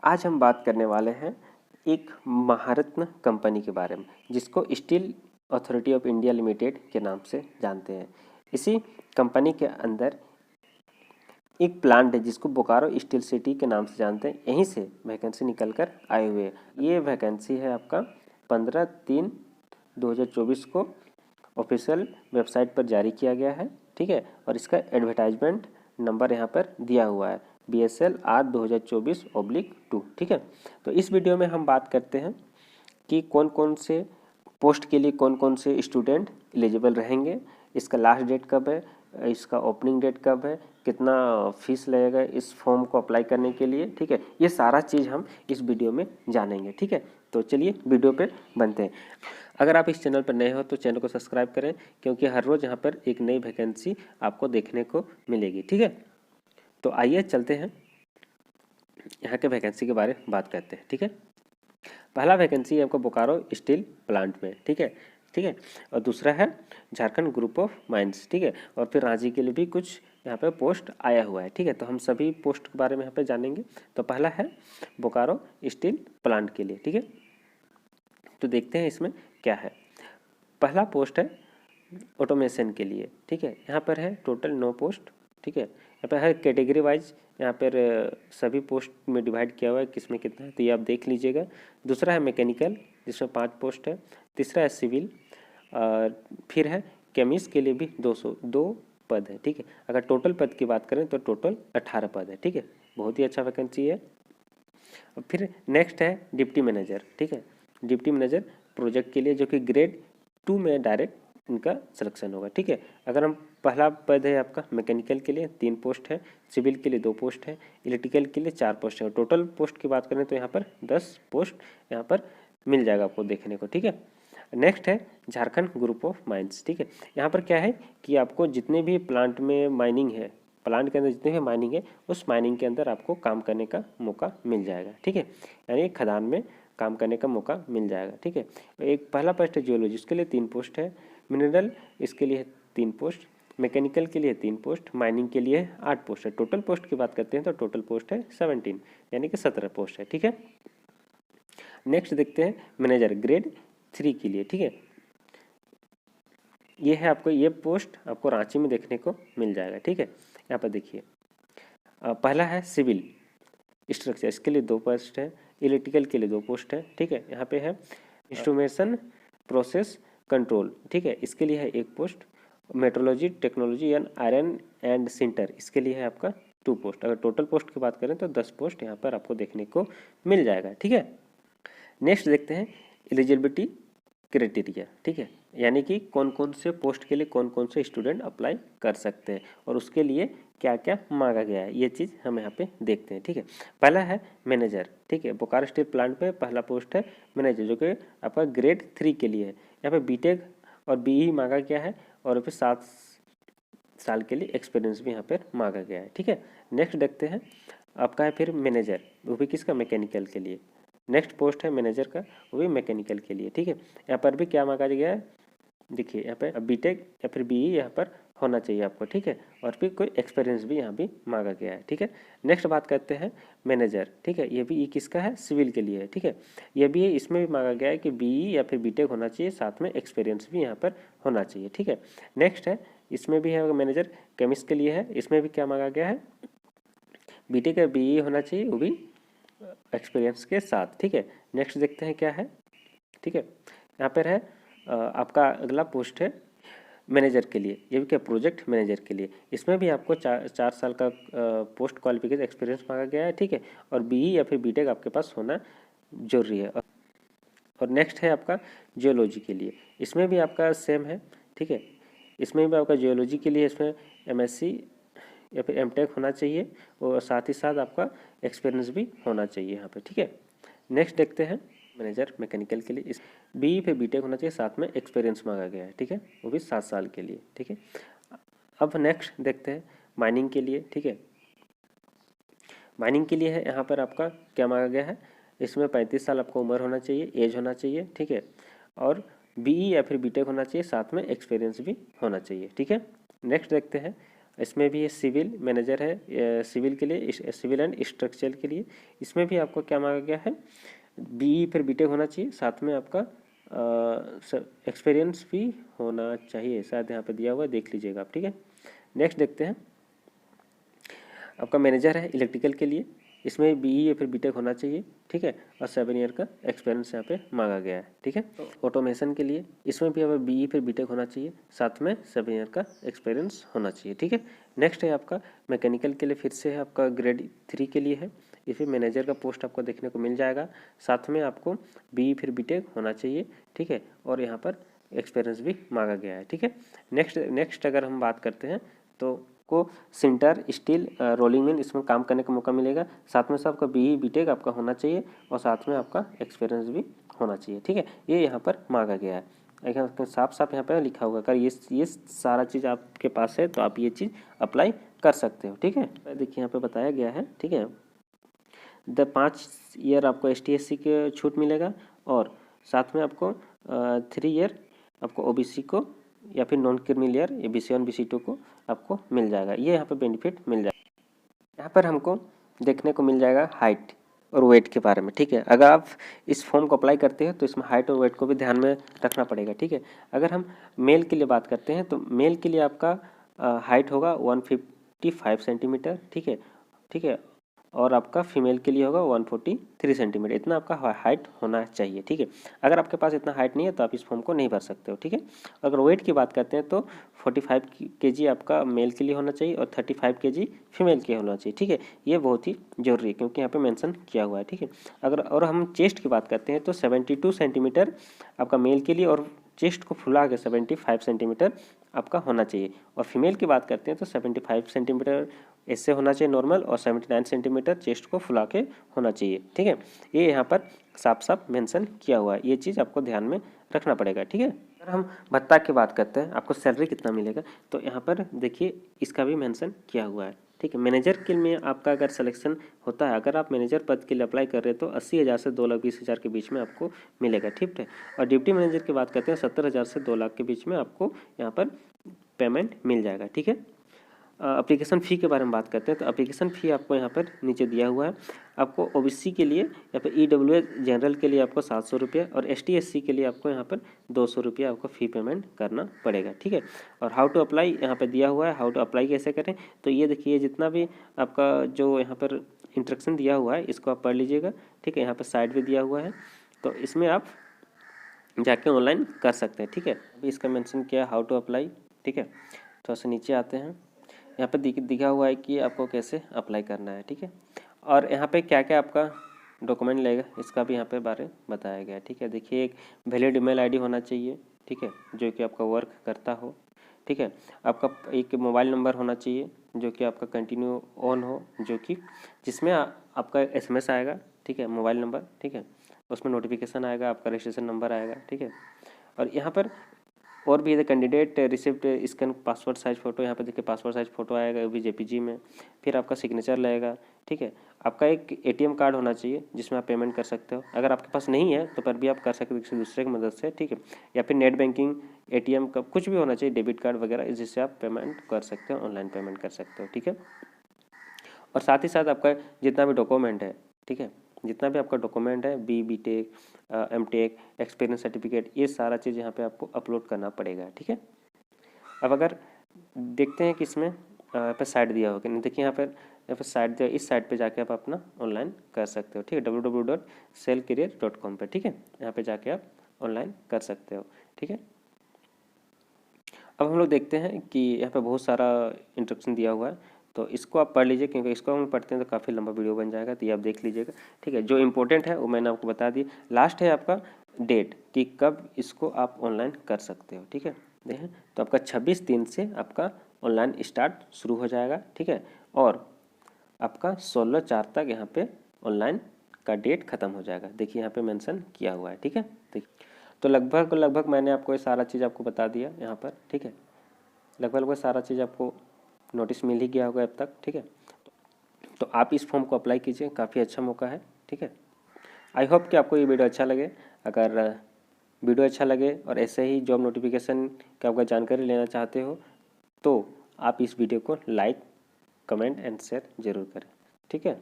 आज हम बात करने वाले हैं एक महारत्न कंपनी के बारे में, जिसको steel authority of India limited के नाम से जानते हैं। इसी कंपनी के अंदर एक प्लांट है जिसको बोकारो स्टील सिटी के नाम से जानते हैं। यहीं से वैकेंसी निकल कर आए हुए हैं। ये वैकेंसी है आपका 15/3/2024 को ऑफिशियल वेबसाइट पर जारी किया गया है, ठीक है। और इसका एडवर्टाइजमेंट नंबर यहाँ पर दिया हुआ है BSL R 2024/2, ठीक है। तो इस वीडियो में हम बात करते हैं कि कौन कौन से पोस्ट के लिए कौन कौन से स्टूडेंट एलिजिबल रहेंगे, इसका लास्ट डेट कब है, इसका ओपनिंग डेट कब है, कितना फीस लगेगा इस फॉर्म को अप्लाई करने के लिए, ठीक है। ये सारा चीज़ हम इस वीडियो में जानेंगे, ठीक है। तो चलिए वीडियो पे बनते हैं। अगर आप इस चैनल पर नए हो तो चैनल को सब्सक्राइब करें, क्योंकि हर रोज़ यहाँ पर एक नई वैकेंसी आपको देखने को मिलेगी, ठीक है। तो आइए चलते हैं यहाँ के वैकेंसी के बारे में बात करते हैं, ठीक है। पहला वैकेंसी है आपको बोकारो स्टील प्लांट में, ठीक है, ठीक है। और दूसरा है झारखंड ग्रुप ऑफ माइंस, ठीक है। और फिर रांची के लिए भी कुछ यहाँ पे पोस्ट आया हुआ है, ठीक है। तो हम सभी पोस्ट के बारे में यहाँ पे जानेंगे। तो पहला है बोकारो स्टील प्लांट के लिए, ठीक है। तो देखते हैं इसमें क्या है। पहला पोस्ट है ऑटोमेशन के लिए, ठीक है। यहाँ पर है टोटल 9 पोस्ट, ठीक है। यहाँ पर है कैटेगरी वाइज, यहाँ पर सभी पोस्ट में डिवाइड किया हुआ है किसमें कितना है, तो ये आप देख लीजिएगा। दूसरा है मैकेनिकल, जिसमें 5 पोस्ट है। तीसरा है सिविल, और फिर है केमिस्ट के लिए भी 202 पद है, ठीक है। अगर टोटल पद की बात करें तो टोटल 18 पद है, ठीक है। बहुत ही अच्छा वैकेंसी है। और फिर नेक्स्ट है डिप्टी मैनेजर, ठीक है। डिप्टी मैनेजर प्रोजेक्ट के लिए, जो कि ग्रेड 2 में डायरेक्ट इनका सिलेक्शन होगा, ठीक है। अगर हम पहला पद है आपका मैकेनिकल के लिए 3 पोस्ट है, सिविल के लिए 2 पोस्ट है, इलेक्ट्रिकल के लिए 4 पोस्ट है। टोटल पोस्ट की बात करें तो यहाँ पर 10 पोस्ट यहाँ पर मिल जाएगा आपको देखने को, ठीक है। नेक्स्ट है झारखंड ग्रुप ऑफ माइंस, ठीक है। यहाँ पर क्या है कि आपको जितने भी प्लांट में माइनिंग है, प्लांट के अंदर जितने भी माइनिंग है, उस माइनिंग के अंदर आपको काम करने का मौका मिल जाएगा, ठीक है। यानी खदान में काम करने का मौका मिल जाएगा, ठीक है। एक पहला पोस्ट है जियोलॉजी, इसके लिए 3 पोस्ट है। मिनरल इसके लिए 3 पोस्ट, मैकेनिकल के लिए 3 पोस्ट, माइनिंग के लिए 8 पोस्ट है। टोटल पोस्ट की बात करते हैं तो टोटल पोस्ट है 17, यानी कि 17 पोस्ट है, ठीक है। नेक्स्ट देखते हैं मैनेजर ग्रेड 3 के लिए, ठीक है। ये है आपको, ये पोस्ट आपको रांची में देखने को मिल जाएगा, ठीक है। यहाँ पर देखिए, पहला है सिविल स्ट्रक्चर, इसके लिए 2 पोस्ट है। इलेक्ट्रिकल के लिए 2 पोस्ट है, ठीक है। यहाँ पे है इंस्ट्रूमेशन प्रोसेस कंट्रोल, ठीक है, इसके लिए है 1 post. Metrology technology and iron and sinter, इसके लिए है आपका 2 पोस्ट। अगर टोटल पोस्ट की बात करें तो 10 पोस्ट यहाँ पर आपको देखने को मिल जाएगा, ठीक है। नेक्स्ट देखते हैं एलिजिबिलिटी क्राइटेरिया, ठीक है। यानी कि कौन कौन से पोस्ट के लिए कौन कौन से स्टूडेंट अप्लाई कर सकते हैं और उसके लिए क्या क्या मांगा गया है, ये चीज़ हम यहाँ पे देखते हैं, ठीक है। पहला है मैनेजर, ठीक है। बोकारो स्टील प्लांट पे पहला पोस्ट है मैनेजर, जो कि आपका ग्रेड 3 के लिए है। यहाँ पे बीटेक और BE मांगा गया है, और फिर 7 साल के लिए एक्सपीरियंस भी यहाँ पर मांगा गया है, ठीक है। नेक्स्ट देखते हैं आपका है फिर मैनेजर, वो भी किसका, मैकेनिकल के लिए। नेक्स्ट पोस्ट है मैनेजर का, वो भी मैकेनिकल के लिए, ठीक है। यहाँ पर भी क्या मांगा गया है, देखिए यहाँ पे बीटेक या फिर BE यहाँ पर होना चाहिए आपको, ठीक है। और फिर कोई एक्सपीरियंस भी यहाँ भी मांगा गया है, ठीक है। नेक्स्ट बात करते हैं मैनेजर, ठीक है। ये भी ये किसका है, सिविल के लिए है, ठीक है। ये भी इसमें भी मांगा गया है कि BE या फिर बीटेक होना चाहिए, साथ में एक्सपीरियंस भी यहाँ पर होना चाहिए, ठीक है। नेक्स्ट है, इसमें भी है मैनेजर केमिस्ट के लिए है, इसमें भी क्या मांगा गया है, बीटेक या BE होना चाहिए, वो भी एक्सपीरियंस के साथ, ठीक है। नेक्स्ट देखते हैं क्या है, ठीक है। यहाँ पर है आपका अगला पोस्ट है मैनेजर के लिए, ये भी क्या, प्रोजेक्ट मैनेजर के लिए। इसमें भी आपको 4 साल का पोस्ट क्वालिफिकेशन एक्सपीरियंस मांगा गया है, ठीक है। और BE या फिर बीटेक आपके पास होना जरूरी है। और नेक्स्ट है आपका जियोलॉजी के लिए, इसमें भी आपका सेम है, ठीक है। इसमें भी आपका जियोलॉजी के लिए इसमें MSc या फिर MTech होना चाहिए, और साथ ही साथ आपका एक्सपीरियंस भी होना चाहिए यहाँ पे, ठीक है। नेक्स्ट देखते हैं मैनेजर मैकेनिकल के लिए, इस BE पे बीटेक होना चाहिए, साथ में एक्सपीरियंस मांगा गया है, ठीक है, वो भी 7 साल के लिए, ठीक है। अब नेक्स्ट देखते हैं माइनिंग के लिए, ठीक है। माइनिंग के लिए है, यहाँ पर आपका क्या मांगा गया है, इसमें 35 साल आपको उम्र होना चाहिए, एज होना चाहिए, ठीक है। और BE या फिर बीटेक होना चाहिए, साथ में एक्सपीरियंस भी होना चाहिए, ठीक है। नेक्स्ट देखते हैं इसमें भी ये सिविल मैनेजर है, सिविल के लिए, सिविल एंड स्ट्रक्चरल के लिए। इसमें भी आपको क्या मांगा गया है, बीई फिर बीटेक होना चाहिए, साथ में आपका एक्सपीरियंस भी होना चाहिए, शायद यहाँ पे दिया हुआ है, देख लीजिएगा आप, ठीक है। नेक्स्ट देखते हैं, आपका मैनेजर है इलेक्ट्रिकल के लिए, इसमें बीई या फिर बीटेक होना चाहिए, ठीक है, और 7 ईयर का एक्सपीरियंस यहाँ पे मांगा गया है, ठीक है। ऑटोमेशन के लिए इसमें भी हमें बीई फिर बीटेक होना चाहिए, साथ में 7 ईयर का एक्सपीरियंस होना चाहिए, ठीक है। नेक्स्ट है आपका मैकेनिकल के लिए, फिर से है आपका ग्रेड 3 के लिए है, इसमें मैनेजर का पोस्ट आपको देखने को मिल जाएगा, साथ में आपको बीई फिर बीटेक होना चाहिए, ठीक है, और यहाँ पर एक्सपीरियंस भी मांगा गया है, ठीक है। नेक्स्ट अगर हम बात करते हैं तो को सिंटर स्टील रोलिंग मिल इसमें काम करने का मौका मिलेगा, साथ में आपका बीई बीटेक आपका होना चाहिए और साथ में आपका एक्सपीरियंस भी होना चाहिए, ठीक है। ये यहाँ पर मांगा गया है, साफ साफ यहाँ पर लिखा होगा। अगर ये सारा चीज़ आपके पास है तो आप ये चीज़ अप्लाई कर सकते हो, ठीक है। देखिए यहाँ पे बताया गया है, ठीक है, 5 ईयर आपको ST/SC के छूट मिलेगा और साथ में आपको 3 ईयर आपको OBC को या फिर non criminal year BC1 BC2 को आपको मिल जाएगा, ये यहाँ पे बेनिफिट मिल जाएगा। यहाँ पर हमको देखने को मिल जाएगा हाइट और वेट के बारे में, ठीक है। अगर आप इस फॉर्म को अप्लाई करते हैं तो इसमें हाइट और वेट को भी ध्यान में रखना पड़ेगा, ठीक है। अगर हम मेल के लिए बात करते हैं तो मेल के लिए आपका हाइट होगा 155 सेंटीमीटर, ठीक है, ठीक है, और आपका फीमेल के लिए होगा 143 सेंटीमीटर, इतना आपका हाइट होना चाहिए, ठीक है। अगर आपके पास इतना हाइट नहीं है तो आप इस फॉर्म को नहीं भर सकते हो, ठीक है। अगर वेट की बात करते हैं तो 45 kg आपका मेल के लिए होना चाहिए और 35 kg फीमेल के होना चाहिए, ठीक है। ये बहुत ही जरूरी है क्योंकि यहाँ पे मेंशन किया हुआ है, ठीक है। अगर और हम चेस्ट की बात करते हैं तो 72 सेंटीमीटर आपका मेल के लिए और चेस्ट को फुला के 75 सेंटीमीटर आपका होना चाहिए, और फीमेल की बात करते हैं तो 75 सेंटीमीटर इससे होना चाहिए नॉर्मल और 79 सेंटीमीटर चेस्ट को फुला के होना चाहिए, ठीक है। ये यहाँ पर साफ साफ मेंशन किया हुआ है, ये चीज़ आपको ध्यान में रखना पड़ेगा, ठीक है। अगर हम भत्ता की बात करते हैं, आपको सैलरी कितना मिलेगा, तो यहाँ पर देखिए इसका भी मेंशन किया हुआ है, ठीक है। मैनेजर के में आपका अगर सिलेक्शन होता है, अगर आप मैनेजर पद के लिए अप्लाई कर रहे हैं तो 80,000 से 2,20,000 के बीच में आपको मिलेगा, ठीक है। और डिप्टी मैनेजर की बात करते हैं 70,000 से 2 लाख के बीच में आपको यहाँ पर पेमेंट मिल जाएगा, ठीक है। एप्लीकेशन फ़ी के बारे में बात करते हैं तो एप्लीकेशन फ़ी आपको यहाँ पर नीचे दिया हुआ है। आपको OBC के लिए या फिर EWS जनरल के लिए आपको 700 रुपये और ST/SC के लिए आपको यहाँ पर 200 रुपये आपको फ़ी पेमेंट करना पड़ेगा, ठीक है। और हाउ टू अप्लाई यहाँ पर दिया हुआ है, हाउ टू अप्लाई कैसे करें, तो ये देखिए जितना भी आपका जो यहाँ पर इंस्ट्रक्शन दिया हुआ है इसको आप पढ़ लीजिएगा, ठीक है। यहाँ पर साइड भी दिया हुआ है तो इसमें आप जाके ऑनलाइन कर सकते हैं, ठीक है। अभी इसका मेंशन किया हाउ टू अप्लाई, ठीक है। थोड़ा सा नीचे आते हैं, यहाँ पे दिखा हुआ है कि आपको कैसे अप्लाई करना है, ठीक है। और यहाँ पे क्या क्या आपका डॉक्यूमेंट लगेगा इसका भी यहाँ पे बारे बताया गया है, ठीक है। देखिए एक वैलिड ईमेल आईडी होना चाहिए, ठीक है, जो कि आपका वर्क करता हो, ठीक है। आपका एक मोबाइल नंबर होना चाहिए जो कि आपका कंटिन्यू ऑन हो, जो कि जिसमें आपका SMS आएगा, ठीक है, मोबाइल नंबर, ठीक है, उसमें नोटिफिकेशन आएगा, आपका रजिस्ट्रेशन नंबर आएगा, ठीक है। और यहाँ पर और भी candidate receipt scan passport size photo, यहाँ पे देखिए पासपोर्ट साइज फ़ोटो आएगा वो भी JPG में, फिर आपका सिग्नेचर लगेगा, ठीक है। आपका एक ATM कार्ड होना चाहिए जिसमें आप पेमेंट कर सकते हो, अगर आपके पास नहीं है तो पर भी आप कर सकते हो किसी दूसरे की मदद से, ठीक है। या फिर नेट बैंकिंग ATM का कुछ भी होना चाहिए, डेबिट कार्ड वगैरह, जिससे आप पेमेंट कर सकते हो, ऑनलाइन पेमेंट कर सकते हो, ठीक है। और साथ ही साथ आपका जितना भी डॉक्यूमेंट है, ठीक है, जितना भी आपका डॉक्यूमेंट है BTech MTech एक्सपीरियंस सर्टिफिकेट, ये सारा चीज़ यहाँ पे आपको अपलोड करना पड़ेगा, ठीक है। अब अगर देखते हैं कि इसमें यहाँ पर साइट दिया होगा नहीं, देखिए यहाँ पर साइट दिया, इस साइट पे जाके आप अपना ऑनलाइन कर सकते हो, ठीक है, www.selcareer.com पे, ठीक है, यहाँ पे जाके आप ऑनलाइन कर सकते हो, ठीक है। अब हम लोग देखते हैं कि यहाँ पे बहुत सारा इंस्ट्रक्शन दिया हुआ है, तो इसको आप पढ़ लीजिए क्योंकि इसको हम पढ़ते हैं तो काफ़ी लंबा वीडियो बन जाएगा, तो ये आप देख लीजिएगा, ठीक है। जो इम्पोर्टेंट है वो मैंने आपको बता दी। लास्ट है आपका डेट कि कब इसको आप ऑनलाइन कर सकते हो, ठीक है। देखें तो आपका 26 से आपका ऑनलाइन स्टार्ट शुरू हो जाएगा, ठीक है, और आपका 16/4 तक यहाँ पे ऑनलाइन का डेट ख़त्म हो जाएगा, देखिए यहाँ पे मेंशन किया हुआ है, ठीक है। देखिए तो लगभग मैंने आपको ये सारा चीज़ आपको बता दिया यहाँ पर, ठीक है। लगभग सारा चीज़ आपको नोटिस मिल ही गया होगा अब तक, ठीक है। तो आप इस फॉर्म को अप्लाई कीजिए, काफ़ी अच्छा मौका है, ठीक है। आई होप कि आपको ये वीडियो अच्छा लगे। अगर वीडियो अच्छा लगे और ऐसे ही जॉब नोटिफिकेशन का आपका जानकारी लेना चाहते हो तो आप इस वीडियो को लाइक, कमेंट एंड शेयर जरूर करें। ठीक है।